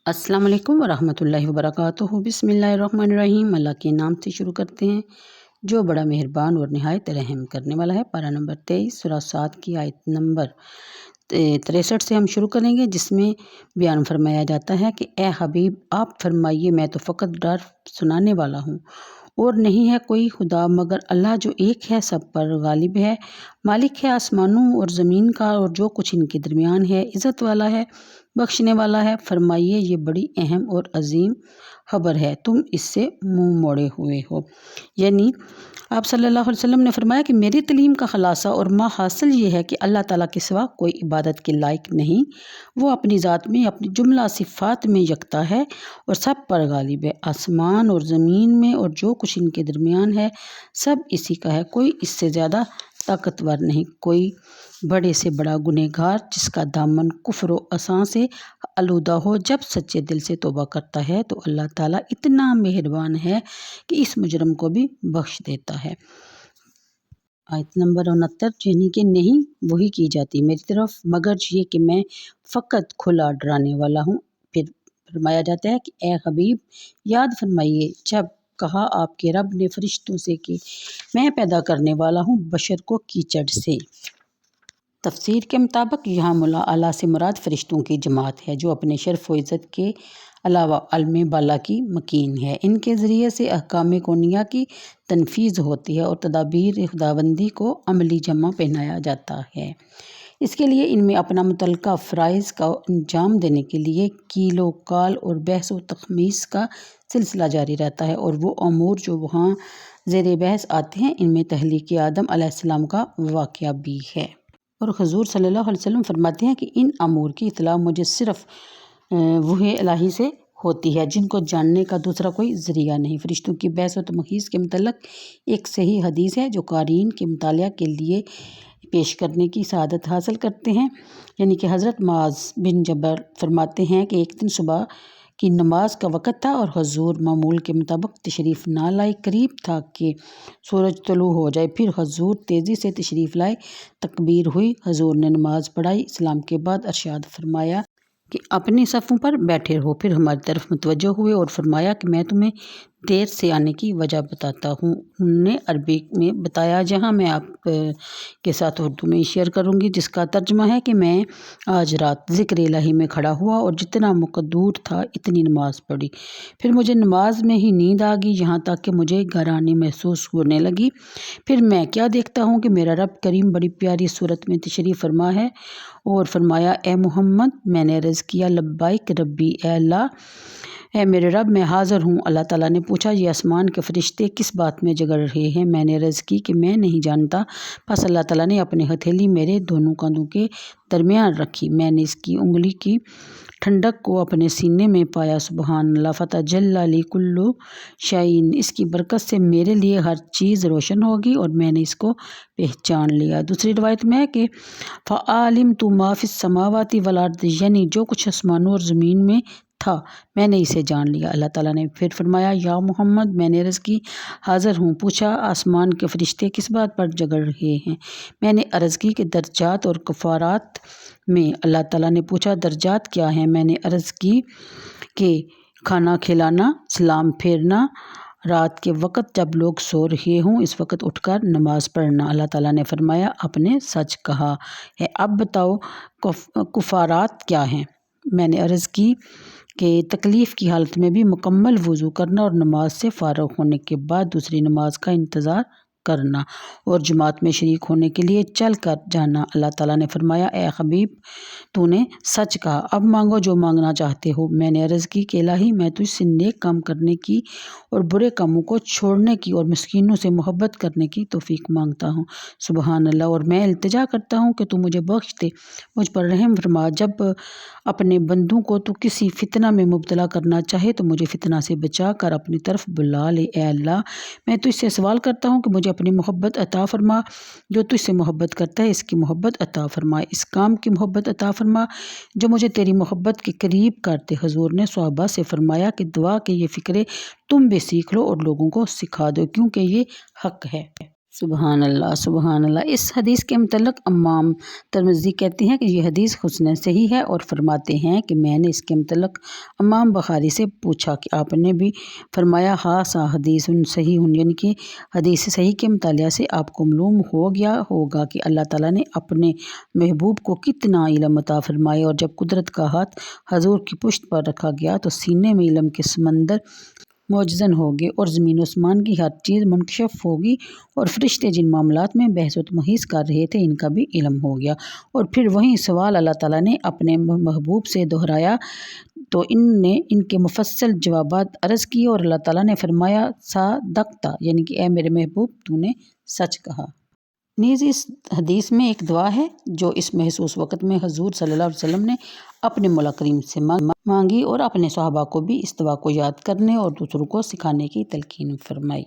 अस्सलाम वालेकुम वरहमतुल्लाहि वबरकातुहू। बिस्मिल्लाहिर्रहमानिर्रहीम। अल्लाह के नाम से शुरू करते हैं जो बड़ा मेहरबान और निहायत रहम करने वाला है। पारा नंबर 23 सूरा 7 की आयत नंबर 63 से हम शुरू करेंगे, जिसमें बयान फरमाया जाता है कि ए हबीब आप फरमाइए, मैं तो फ़कत डर सुनाने वाला हूँ और नहीं है कोई खुदा मगर अल्लाह जो एक है, सब पर गालिब है, मालिक है आसमानों और ज़मीन का और जो कुछ इनके दरमियान है, इज़्ज़त वाला है, बख्शने वाला है। फरमाइए ये बड़ी अहम और अजीम खबर है, तुम इससे मुंह मोड़े हुए हो। यानी आप सल्लल्लाहु अलैहि वसल्लम ने फरमाया कि मेरी तलीम का ख़ुलासा और मा हासिल ये है कि अल्लाह ताला के सिवा कोई इबादत के लायक नहीं। वो अपनी ज़ात में, अपनी जुमला सिफ़ात में यकता है और सब पर गालिब है। आसमान और ज़मीन में और जो कुछ इनके दरमियान है, सब इसी का है। कोई इससे ज़्यादा ताकतवर नहीं, कोई बड़े से बड़ा गुनहगार जिसका दामन कुफ्र व असा से आलूदा हो, जब सच्चे दिल से तौबा करता है तो अल्लाह ताला इतना मेहरबान है कि इस मुजरम को भी बख्श देता है। आयत नंबर 69, यानी कि नहीं वही की जाती मेरी तरफ मगर ये कि मैं फ़कत खुला डराने वाला हूँ। फिर फरमाया जाता है कि ए हबीब याद फरमाइए जब कहा आपके रब ने फरिश्तों से कि मैं पैदा करने वाला हूँ बशर को कीचड़ से। तफसीर के मुताबिक यहाँ मुला आला से मुराद फ़रिश्तों की जमात है जो अपने शर्फ़ व इज़्ज़त के अलावा अलम बाला की मकीन है। इनके ज़रिए से अहकाम कौनिया की तनफीज़ होती है और तदाबीर खुदाबंदी को अमली जमा पहनाया जाता है। इसके लिए इनमें अपना मुतल्लका फ़राइज़ का अंजाम देने के लिए कीलो काल और बहस व तखमीस का सिलसिला जारी रहता है और वो अमूर जो वहाँ ज़ेर बहस आते हैं, इनमें तहलीक आदम अलैहिस्सलाम का वाक़या भी है। और हुज़ूर सल्लल्लाहु अलैहि वसल्लम फरमाते हैं कि इन अमूर की इत्तला मुझे सिर्फ़ वही इलाही से होती है जिनको जानने का दूसरा कोई ज़रिया नहीं। फ़रिश्तों की बहस व तमहीस के मतलब एक सही हदीस है जो क़ारीन के मुतालिया के लिए पेश करने की सआदत हासिल करते हैं। यानी कि हज़रत मुआज़ बिन जबल फरमाते हैं कि एक दिन सुबह की नमाज का वक़्त था और हुज़ूर मामूल के मुताबिक तशरीफ़ ना लाए। करीब था कि सूरज तुलू हो जाए, फिर हुज़ूर तेज़ी से तशरीफ़ लाए, तकबीर हुई, हुज़ूर ने नमाज पढ़ाई, इस्लाम के बाद अरशाद फरमाया कि अपनी सफ़ों पर बैठे रहो। फिर हमारी तरफ मुतवज्जो हुए और फरमाया कि मैं तुम्हें देर से आने की वजह बताता हूँ। उन्होंने अरबी में बताया, जहाँ मैं आप के साथ उर्दू में शेयर करूँगी, जिसका तर्जमा है कि मैं आज रात ज़िक्र इलाही में खड़ा हुआ और जितना मुक़द्दूर था इतनी नमाज़ पढ़ी। फिर मुझे नमाज में ही नींद आ गई, यहाँ तक कि मुझे घबराहट महसूस होने लगी। फिर मैं क्या देखता हूँ कि मेरा रब करीम बड़ी प्यारी सूरत में तशरीफ़ फरमा है और फरमाया, ए मोहम्मद। मैंने अर्ज़ किया, लब्बाइक रब्बी, ए अल्लाह, ए मेरे रब मैं हाज़िर हूँ। अल्लाह ताला ने पूछा, ये आसमान के फ़रिश्ते किस बात में जगड़ रहे हैं? मैंने अर्ज़ की कि मैं नहीं जानता। बस अल्लाह ताला ने अपनी हथेली मेरे दोनों कंधों के दरमियान रखी, मैंने इसकी उंगली की ठंडक को अपने सीने में पाया। सुबहान अल्लाह फ़तजल्ला ली कुल्लु शैइन, इसकी बरकत से मेरे लिए हर चीज़ रोशन होगी और मैंने इसको पहचान लिया। दूसरी रिवायत में है कि फ़आलिम तु मा फ़िस समावाति वल अर्द, यानी जो कुछ आसमानों और ज़मीन में था मैंने इसे जान लिया। अल्लाह ताला ने फिर फरमाया, या मोहम्मद मैंने अर्ज़ की, हाज़िर हूँ। पूछा, आसमान के फ़रिश्ते किस बात पर जगड़ रहे हैं? मैंने अर्ज़ की कि दर्जात और कफ़ारात में। अल्लाह ताला ने पूछा, दर्जात क्या हैं? मैंने अर्ज़ की कि खाना खिलाना, सलाम फेरना, रात के वक़्त जब लोग सो रहे हों इस वक़्त उठकर नमाज पढ़ना। अल्लाह ताला ने फरमाया, आपने सच कहा है। अब बताओ कुफ़ारात क्या हैं? मैंने अर्ज़ की कि तकलीफ़ की हालत में भी मुकम्मल वज़ू करना और नमाज से फ़ारिग़ होने के बाद दूसरी नमाज का इंतज़ार करना और जमात में शरीक होने के लिए चल कर जाना। अल्लाह ताला ने फरमाया, ए हबीब तूने सच कहा, अब मांगो जो मांगना चाहते हो। मैंने अर्ज़ की कि इलाही मैं तुझसे नेक काम करने की और बुरे कामों को छोड़ने की और मिस्कीनों से मोहब्बत करने की तौफ़ीक मांगता हूँ। सुबहान अल्लाह, और मैं इल्तिजा करता हूँ कि तू मुझे बख्श दे, मुझ पर रहम फरमा। जब अपने बंदों को तू किसी फितना में मुब्तला करना चाहे तो मुझे फितना से बचा कर अपनी तरफ बुला ले। ए अल्लाह, मैं तुझसे सवाल करता हूँ कि मुझे अपनी मोहब्बत अता फरमा। जो तुझसे मोहब्बत करता है इसकी मोहब्बत अता फरमा, इस काम की मोहब्बत अता फरमा जो मुझे तेरी मोहब्बत के करीब करते। हुज़ूर ने सहाबा से फरमाया कि दुआ के ये फ़िक्रे तुम भी सीख लो और लोगों को सिखा दो, क्योंकि ये हक़ है। سبحان اللہ سبحان اللہ۔ اس حدیث کے متعلق امام ترمذی کہتے ہیں کہ یہ حدیث حسن صحیح ہے، اور فرماتے ہیں کہ میں نے اس کے متعلق امام بخاری سے پوچھا کہ آپ نے بھی فرمایا ہاسا حدیث صحیح، یعنی کہ حدیث صحیح کے مطالعہ سے آپ کو معلوم ہو گیا ہوگا کہ اللہ تعالیٰ نے اپنے محبوب کو کتنا علم عطا فرمایا، اور جب قدرت کا ہاتھ حضور کی پشت پر رکھا گیا تو سینے میں علم کے سمندر موجزن ہوگی، اور زمین و آسمان کی ہر چیز منکشف ہوگی، اور فرشتے جن معاملات میں بحث و تمہیز کر رہے تھے ان کا بھی علم ہو گیا۔ اور پھر وہی سوال اللہ تعالیٰ نے اپنے محبوب سے دہرایا تو ان نے ان کے مفصل جوابات عرض کیے، اور اللہ تعالیٰ نے فرمایا صدقتا، یعنی کہ اے میرے محبوب تو نے سچ کہا۔ نیز اس حدیث میں ایک دعا ہے جو اس محسوس وقت میں حضور صلی اللہ علیہ وسلم نے اپنے مولا کریم سے مانگی، اور اپنے صحابہ کو بھی اس دعا کو یاد کرنے اور دوسروں کو سکھانے کی تلقین فرمائی۔